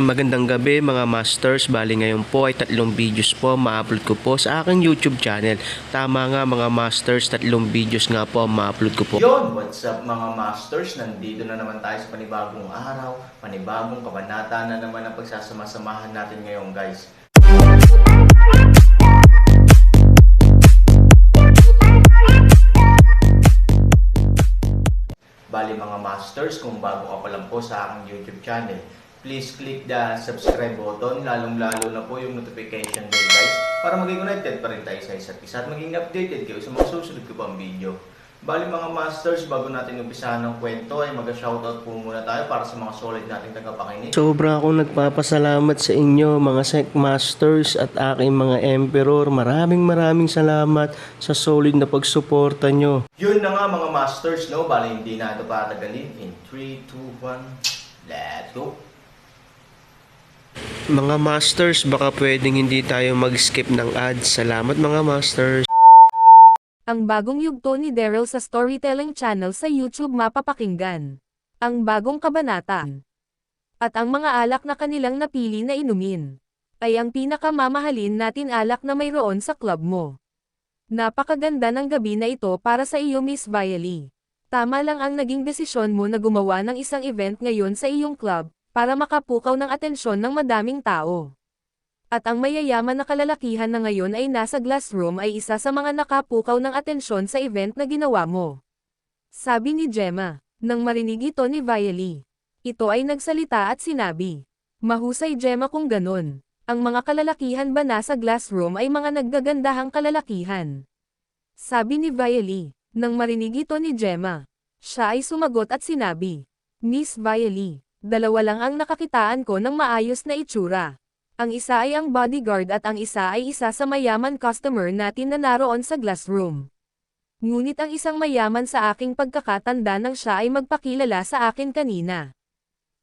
Magandang gabi mga masters, bali ngayon po ay 3 videos po ma-upload ko po sa aking YouTube channel. Tama nga mga masters, 3 videos nga po ma-upload ko po. Yon, what's up mga masters? Nandito na naman tayo sa panibagong araw, panibagong kabanata na naman ang pagsasama-samahan natin ngayon guys. Bali mga masters, kung bago ka pa lang po sa aking YouTube channel, please click the subscribe button, lalong-lalo na po yung notification bell guys, para maging connected pa rin tayo sa isa't isa at maging updated kayo sa mga susunod ko pang video. Bali mga masters, bago natin umpisahan ng kwento ay mag-shoutout po muna tayo para sa mga solid nating tagapakinig. Sobra akong nagpapasalamat sa inyo mga Sec Masters at aking mga Emperor. Maraming salamat sa solid na pagsuporta nyo. Yun na nga mga masters, no? Bali hindi na ito patagalin. In 3, 2, 1, let's go! Mga masters, baka pwedeng hindi tayo mag-skip ng ads. Salamat mga masters. Ang bagong yugto ni Daryl sa storytelling channel sa YouTube mapapakinggan. Ang bagong kabanata. At ang mga alak na kanilang napili na inumin ay ang pinakamamahalin natin alak na mayroon sa club mo. Napakaganda ng gabi na ito para sa iyo Miss Viley. Tama lang ang naging desisyon mo na gumawa ng isang event ngayon sa iyong club para makapukaw ng atensyon ng madaming tao. At ang mayayaman na kalalakihan na ngayon ay nasa glass room ay isa sa mga nakapukaw ng atensyon sa event na ginawa mo. Sabi ni Gemma, nang marinig ito ni Viley. Ito ay nagsalita at sinabi, mahusay Gemma kung ganon. Ang mga kalalakihan ba nasa glass room ay mga naggagandahang kalalakihan? Sabi ni Viley, nang marinig ito ni Gemma. Siya ay sumagot at sinabi, Miss Viley, dalawa lang ang nakakitaan ko ng maayos na itsura. Ang isa ay ang bodyguard at ang isa ay isa sa mayaman customer natin na naroon sa glass room. Ngunit ang isang mayaman sa aking pagkakatanda nang siya ay magpakilala sa akin kanina.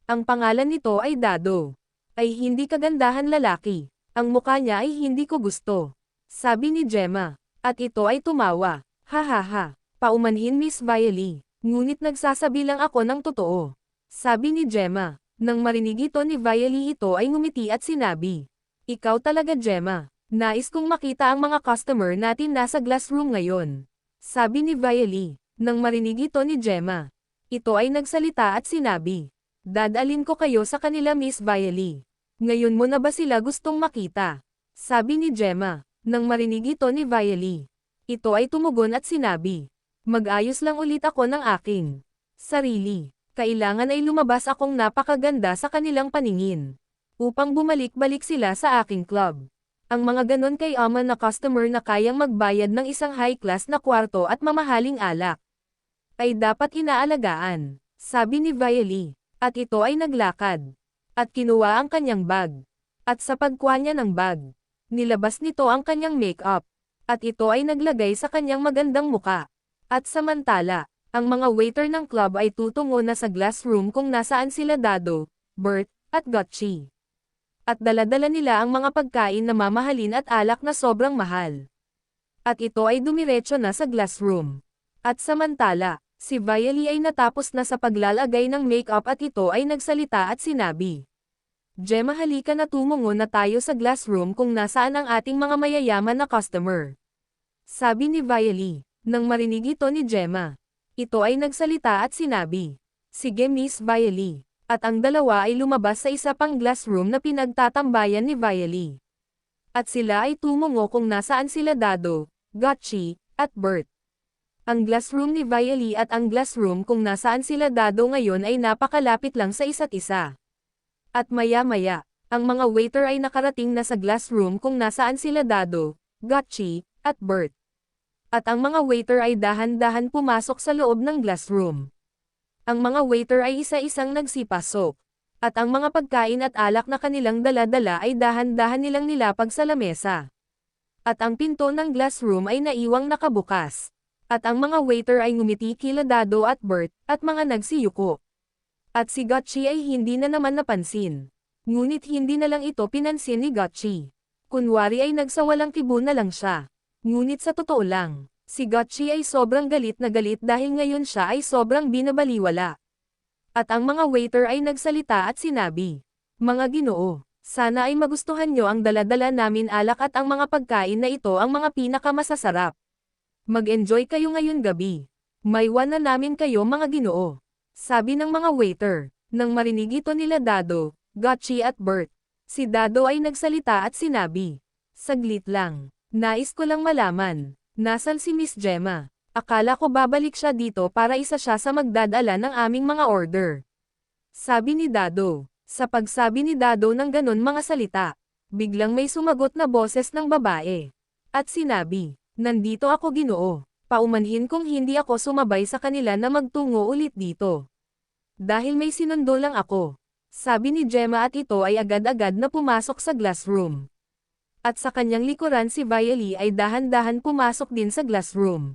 Ang pangalan nito ay Dado. Ay hindi kagandahan lalaki. Ang mukha niya ay hindi ko gusto. Sabi ni Gemma. At ito ay tumawa. Hahaha. Paumanhin Miss Viley. Ngunit nagsasabi lang ako ng totoo. Sabi ni Gemma. Nang marinig ito ni Viley ito ay ngumiti at sinabi. Ikaw talaga Gemma. Nais kong makita ang mga customer natin nasa glass room ngayon. Sabi ni Viley. Nang marinig ito ni Gemma. Ito ay nagsalita at sinabi. Dadalin ko kayo sa kanila Miss Viley. Ngayon mo na ba sila gustong makita? Sabi ni Gemma. Nang marinig ito ni Viley. Ito ay tumugon at sinabi. Mag-ayos lang ulit ako ng aking sarili. Kailangan ay lumabas akong napakaganda sa kanilang paningin. Upang bumalik-balik sila sa aking club. Ang mga ganon kay ama na customer na kayang magbayad ng isang high-class na kwarto at mamahaling alak. Ay dapat inaalagaan. Sabi ni Viley. At ito ay naglakad. At kinuha ang kanyang bag. At sa pagkuha niya ng bag, nilabas nito ang kanyang make-up. At ito ay naglagay sa kanyang magandang muka. At samantala, ang mga waiter ng club ay tutungo na sa glass room kung nasaan sila Dado, Bert, at Gotchi. At dala-dala nila ang mga pagkain na mamahalin at alak na sobrang mahal. At ito ay dumiretso na sa glass room. At samantala, si Viley ay natapos na sa paglalagay ng make-up at ito ay nagsalita at sinabi. Gemma halika na tumungo na tayo sa glass room kung nasaan ang ating mga mayayaman na customer. Sabi ni Viley, nang marinig ito ni Gemma. Ito ay nagsalita at sinabi. Sige Miss Viley. At ang dalawa ay lumabas sa isa pang glass room na pinagtatambayan ni Viley. At sila ay tumungo kung nasaan sila Dado, Gotchi, at Bert. Ang glass room ni Viley at ang glass room kung nasaan sila Dado ngayon ay napakalapit lang sa isa't isa. At maya-maya, ang mga waiter ay nakarating na sa glass room kung nasaan sila Dado, Gotchi, at Bert. At ang mga waiter ay dahan-dahan pumasok sa loob ng glass room. Ang mga waiter ay isa-isang nagsipasok. At ang mga pagkain at alak na kanilang dala-dala ay dahan-dahan nilang nilapag sa lamesa. At ang pinto ng glass room ay naiwang nakabukas. At ang mga waiter ay ngumiti kila Dado at Bert, at mga nagsiyuko. At si Gotchi ay hindi na naman napansin. Ngunit hindi na lang ito pinansin ni Gotchi. Kunwari ay nagsawalang tibo na lang siya. Ngunit sa totoo lang, si Gotchi ay sobrang galit na galit dahil ngayon siya ay sobrang binabaliwala. At ang mga waiter ay nagsalita at sinabi, Mga Ginoo, sana ay magustuhan nyo ang dala-dala namin alak at ang mga pagkain na ito ang mga pinakamasasarap. Mag-enjoy kayo ngayon gabi. Maiwan na namin kayo mga Ginoo. Sabi ng mga waiter. Nang marinig ito nila Dado, Gotchi at Bert. Si Dado ay nagsalita at sinabi, "Saglit lang. Nais ko lang malaman. Nasaan si Miss Gemma? Akala ko babalik siya dito para isa siya sa magdadala ng aming mga order." Sabi ni Dado. Sa pagsabi ni Dado ng ganon mga salita, biglang may sumagot na boses ng babae. At sinabi, "Nandito ako Ginoo. Paumanhin kung hindi ako sumabay sa kanila na magtungo ulit dito. Dahil may sinundo lang ako." Sabi ni Gemma at ito ay agad-agad na pumasok sa glass room. At sa kanyang likuran si Viley ay dahan-dahan pumasok din sa glass room.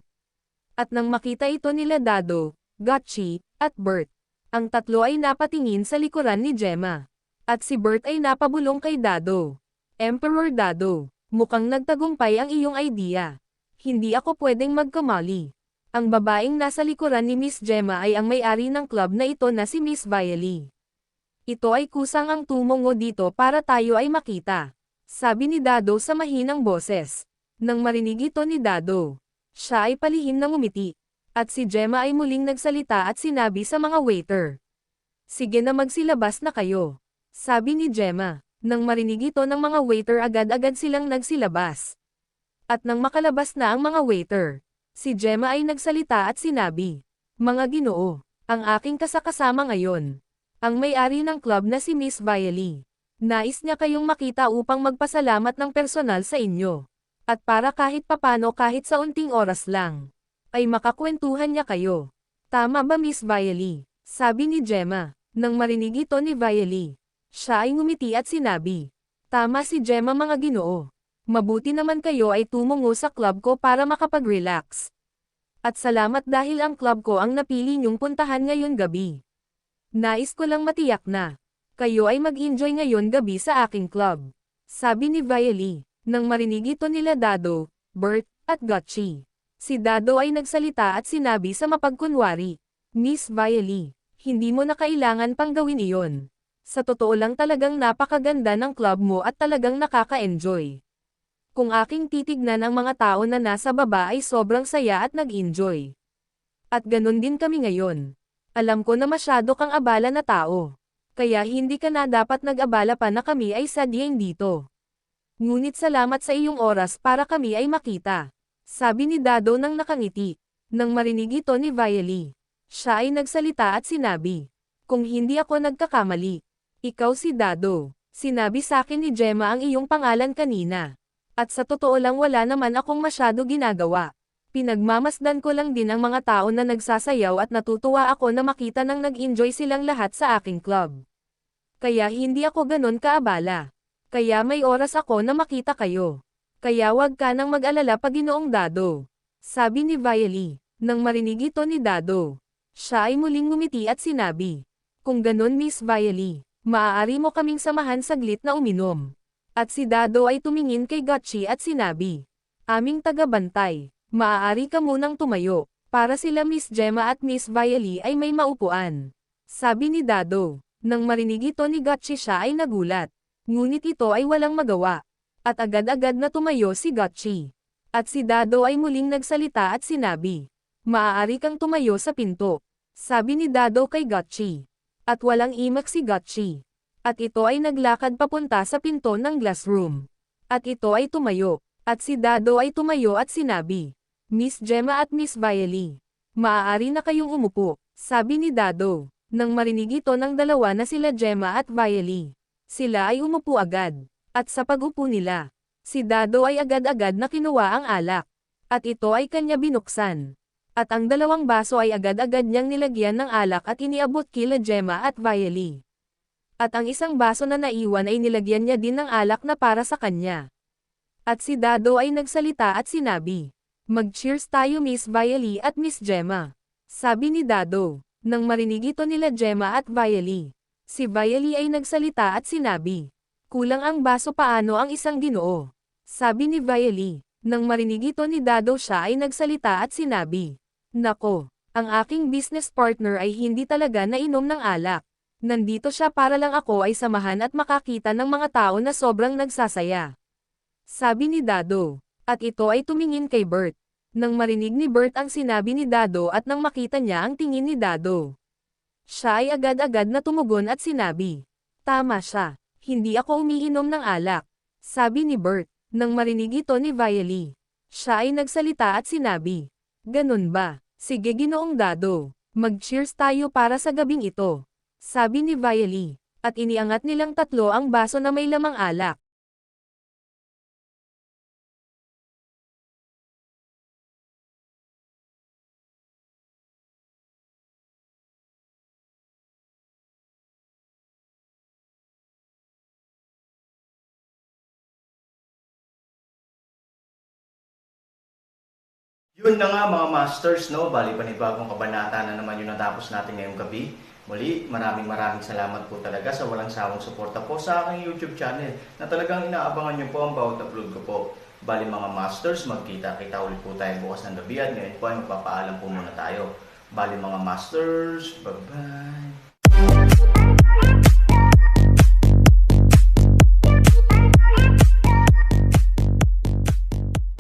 At nang makita ito nila Dado, Gotchi, at Bert, ang tatlo ay napatingin sa likuran ni Gemma. At si Bert ay napabulong kay Dado. "Emperor Dado, mukhang nagtagumpay ang iyong idea. Hindi ako pwedeng magkamali." Ang babaeng nasa likuran ni Miss Gemma ay ang may-ari ng club na ito na si Miss Viley. "Ito ay kusang ang tumongo dito para tayo ay makita," sabi ni Dado sa mahinang boses. Nang marinig ito ni Dado, siya ay palihim na ngumiti. At si Gemma ay muling nagsalita at sinabi sa mga waiter, "Sige na magsilabas na kayo," sabi ni Gemma. Nang marinig ito ng mga waiter agad-agad silang nagsilabas. At nang makalabas na ang mga waiter, si Gemma ay nagsalita at sinabi, "Mga Ginoo, ang aking kasakasama ngayon, ang may-ari ng club na si Miss Viley. Nais niya kayong makita upang magpasalamat ng personal sa inyo. At para kahit papano kahit sa unting oras lang, ay makakwentuhan niya kayo. Tama ba Miss Viley?" Sabi ni Gemma. Nang marinig ito ni Viley, siya ay ngumiti at sinabi, "Tama si Gemma mga Ginoo. Mabuti naman kayo ay tumungo sa club ko para makapag-relax. At salamat dahil ang club ko ang napili niyong puntahan ngayon gabi. Nais ko lang matiyak na kayo ay mag-enjoy ngayon gabi sa aking club," sabi ni Viley. Nang marinig ito nila Dado, Bert, at Gotchi, si Dado ay nagsalita at sinabi sa mapagkunwari, "Miss Viley, hindi mo na kailangan pang gawin iyon. Sa totoo lang talagang napakaganda ng club mo at talagang nakaka-enjoy. Kung aking titignan ang mga tao na nasa baba ay sobrang saya at nag-enjoy. At ganun din kami ngayon. Alam ko na masyado kang abala na tao. Kaya hindi ka na dapat nag-abala pa na kami ay sadyang dito. Ngunit salamat sa iyong oras para kami ay makita," sabi ni Dado nang nakangiti. Nang marinig ito ni Viley, siya ay nagsalita at sinabi, "Kung hindi ako nagkakamali, ikaw si Dado. Sinabi sa akin ni Gemma ang iyong pangalan kanina. At sa totoo lang wala naman akong masyado ginagawa. Pinagmamasdan ko lang din ang mga tao na nagsasayaw at natutuwa ako na makita nang nag-enjoy silang lahat sa aking club. Kaya hindi ako ganon kaabala. Kaya may oras ako na makita kayo. Kaya wag ka nang mag-alala pa Ginoong Dado," sabi ni Viley. Nang marinig ito ni Dado, siya ay muling ngumiti at sinabi, "Kung ganon Miss Viley, maaari mo kaming samahan saglit na uminom." At si Dado ay tumingin kay Gotchi at sinabi, "Aming tagabantay, maaari ka munang tumayo, para sila Miss Gemma at Miss Viley ay may maupuan," sabi ni Dado. Nang marinig ito ni Gotchi siya ay nagulat. Ngunit ito ay walang magawa. At agad-agad na tumayo si Gotchi. At si Dado ay muling nagsalita at sinabi, "Maaari kang tumayo sa pinto," sabi ni Dado kay Gotchi. At walang imak si Gotchi. At ito ay naglakad papunta sa pinto ng glass room. At ito ay tumayo. At si Dado ay tumayo at sinabi, "Miss Gemma at Miss Viley, maaari na kayong umupo," sabi ni Dado. Nang marinig ito ng dalawa na sila Gemma at Viley, sila ay umupo agad. At sa pag-upo nila, si Dado ay agad-agad na kinuha ang alak. At ito ay kanya binuksan. At ang dalawang baso ay agad-agad niyang nilagyan ng alak at iniabot kila Gemma at Viley. At ang isang baso na naiwan ay nilagyan niya din ng alak na para sa kanya. At si Dado ay nagsalita at sinabi, "Mag-cheers tayo Miss Viley at Miss Gemma," sabi ni Dado. Nang marinig ito nila Gemma at Viley, si Viley ay nagsalita at sinabi, "Kulang ang baso paano ang isang Ginoo," sabi ni Viley. Nang marinig ito ni Dado siya ay nagsalita at sinabi, "Nako, ang aking business partner ay hindi talaga nainom ng alak. Nandito siya para lang ako ay samahan at makakita ng mga tao na sobrang nagsasaya. Sabi ni Dado. At ito ay tumingin kay Bert. Nang marinig ni Bert ang sinabi ni Dado at nang makita niya ang tingin ni Dado, siya ay agad-agad na tumugon at sinabi, "Tama siya. Hindi ako umiinom ng alak." Sabi ni Bert. Nang marinig ito ni Viley, siya ay nagsalita at sinabi, "Ganun ba? Sige Ginoong Dado. Mag-cheers tayo para sa gabing ito." Sabi ni Viley. At iniangat nilang tatlo ang baso na may lamang alak. Yun na nga mga masters, no? Bali panibagong kabanata na naman yung natapos natin ngayong gabi. Muli, maraming salamat po talaga sa walang sawang suporta po sa aking YouTube channel na talagang inaabangan nyo po ang bawat upload ko po. Bali mga masters, magkita-kita ulit po tayo bukas ng gabi at ngayon po ay magpapaalam po muna tayo. Bali mga masters, bye-bye!